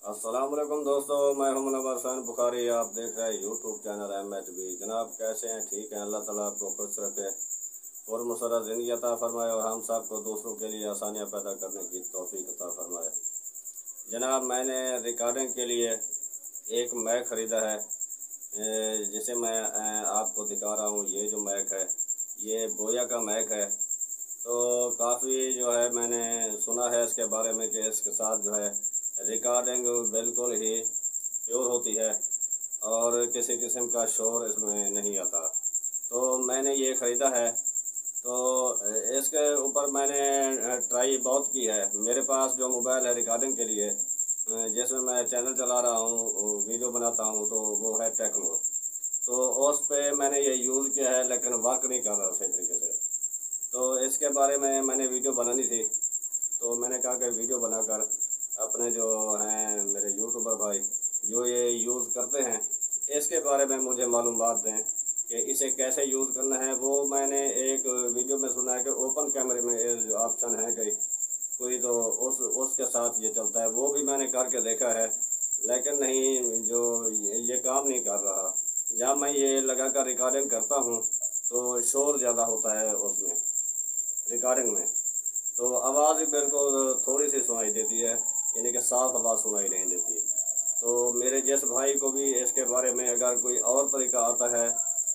अस्सलाम वालेकुम दोस्तों, मैं हूं मुनव्वर हुसैन बुखारी। आप देख रहे हैं यूट्यूब चैनल MHB। जनाब कैसे हैं? ठीक हैं। अल्लाह ताला आपको खुश रखे और मुसर्रत ज़िंदगी अता फरमाए और हम सब को दूसरों के लिए आसानियां पैदा करने की तौफीक अता फरमाए। जनाब मैंने रिकॉर्डिंग के लिए एक मैक ख़रीदा है, जिसे मैं आपको दिखा रहा हूँ। ये जो मैक है ये बोया का मैक है। तो काफ़ी जो है मैंने सुना है इसके बारे में कि इसके साथ जो है रिकॉर्डिंग बिल्कुल ही प्योर होती है और किसी किस्म का शोर इसमें नहीं आता। तो मैंने ये ख़रीदा है। तो इसके ऊपर मैंने ट्राई बहुत की है। मेरे पास जो मोबाइल है रिकॉर्डिंग के लिए, जिसमें मैं चैनल चला रहा हूँ, वीडियो बनाता हूँ, तो वो है टेक्नो। तो उस पर मैंने ये यूज़ किया है लेकिन वर्क नहीं कर रहा सही तरीके से। तो इसके बारे में मैंने वीडियो बनानी थी, तो मैंने कहा कि वीडियो बनाकर अपने जो हैं मेरे यूट्यूबर भाई जो ये यूज़ करते हैं इसके बारे में मुझे मालूमात दें कि इसे कैसे यूज़ करना है। वो मैंने एक वीडियो में सुना है कि ओपन कैमरे में ये जो ऑप्शन है कि कोई तो उसके साथ ये चलता है। वो भी मैंने करके देखा है लेकिन नहीं, जो ये काम नहीं कर रहा। जब मैं ये लगा कर रिकॉर्डिंग करता हूँ तो शोर ज़्यादा होता है उसमें रिकॉर्डिंग में, तो आवाज़ भी बिल्कुल थोड़ी सी सुनाई देती है, यानी कि साफ आवाज़ सुनाई नहीं देती। तो मेरे जिस भाई को भी इसके बारे में अगर कोई और तरीका आता है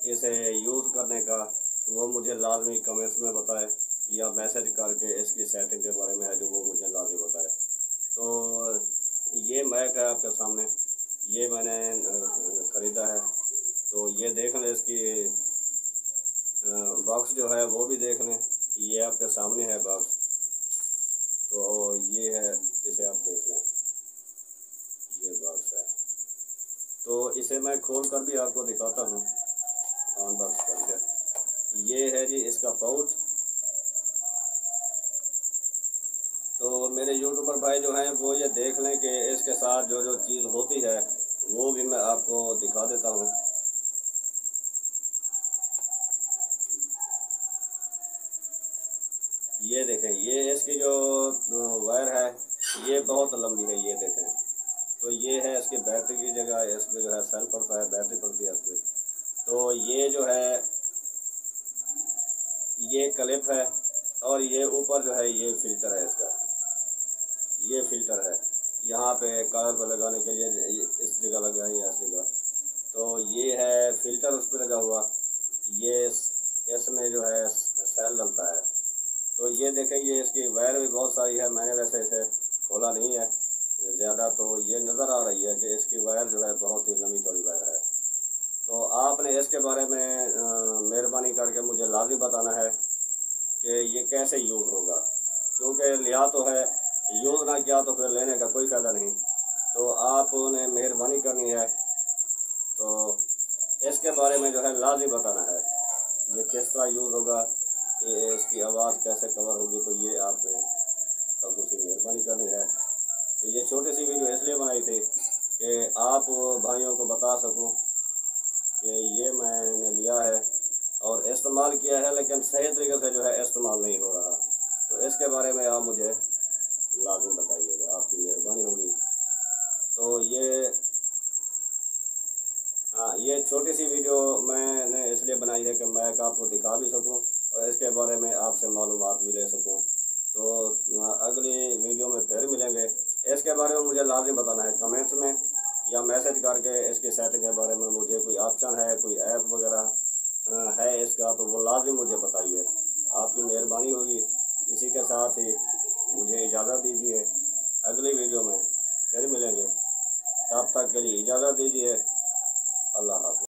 इसे यूज़ करने का, तो वो मुझे लाजमी कमेंट्स में बताए या मैसेज करके इसकी सेटिंग के बारे में है जो वो मुझे लाजमी बताए। तो ये मैक है आपके सामने, ये मैंने ख़रीदा है। तो ये देख लें, इसकी बॉक्स जो है वो भी देख लें। ये आपके सामने है बॉक्स, तो ये है, इसे आप देख लें, ये बॉक्स है। तो इसे मैं खोल कर भी आपको दिखाता हूँ अनबॉक्स करके। ये है जी इसका पाउच। तो मेरे यूट्यूबर भाई जो हैं वो ये देख लें कि इसके साथ जो जो चीज़ होती है वो भी मैं आपको दिखा देता हूँ। ये देखें, ये इसकी जो वायर है ये बहुत लंबी है, ये देखें। तो ये है इसकी बैटरी की जगह, इस पर जो है सेल पड़ता है, बैटरी पड़ती है इस पर। तो ये जो है ये क्लिप है और ये ऊपर जो है ये फ़िल्टर है इसका, ये फ़िल्टर है। यहाँ पे कार पर लगाने के लिए इस जगह लगा है या इस जगह। तो ये है फ़िल्टर उस पर लगा हुआ। ये इसमें जो है सेल डलता है। तो ये देखें, ये इसकी वायर भी बहुत सारी है। मैंने वैसे इसे खोला नहीं है ज़्यादा, तो ये नज़र आ रही है कि इसकी वायर जो है बहुत ही लंबी चौड़ी वायर है। तो आपने इसके बारे में मेहरबानी करके मुझे लाज़मी बताना है कि ये कैसे यूज़ होगा, क्योंकि लिया तो है, यूज़ ना किया तो फिर लेने का कोई फ़ायदा नहीं। तो आपने मेहरबानी करनी है, तो इसके बारे में जो है लाज़मी बताना है ये किस तरह यूज़ होगा, ये इसकी आवाज़ कैसे कवर होगी। तो ये आपने सबको सी मेहरबानी करनी है। तो ये छोटी सी वीडियो इसलिए बनाई थी कि आप भाइयों को बता सकूं कि ये मैंने लिया है और इस्तेमाल किया है लेकिन सही तरीके से जो है इस्तेमाल नहीं हो रहा। तो इसके बारे में आप मुझे लाज़िम बताइएगा, आपकी मेहरबानी होगी। तो ये छोटी सी वीडियो मैंने इसलिए बनाई है कि मैं आपको दिखा भी सकूं और इसके बारे में आपसे मालूमात भी ले सकूं। तो अगली वीडियो में फिर मिलेंगे। इसके बारे में मुझे लाज़िम बताना है कमेंट्स में या मैसेज करके। इसकी सेटिंग के बारे में मुझे कोई ऑप्शन है, कोई ऐप वगैरह है इसका, तो वो लाज़िम मुझे बताइए, आपकी मेहरबानी होगी। इसी के साथ ही मुझे इजाज़त दीजिए, अगली वीडियो में फिर मिलेंगे। तब तक के लिए इजाज़त दीजिए। अल्लाह हाफ़िज़।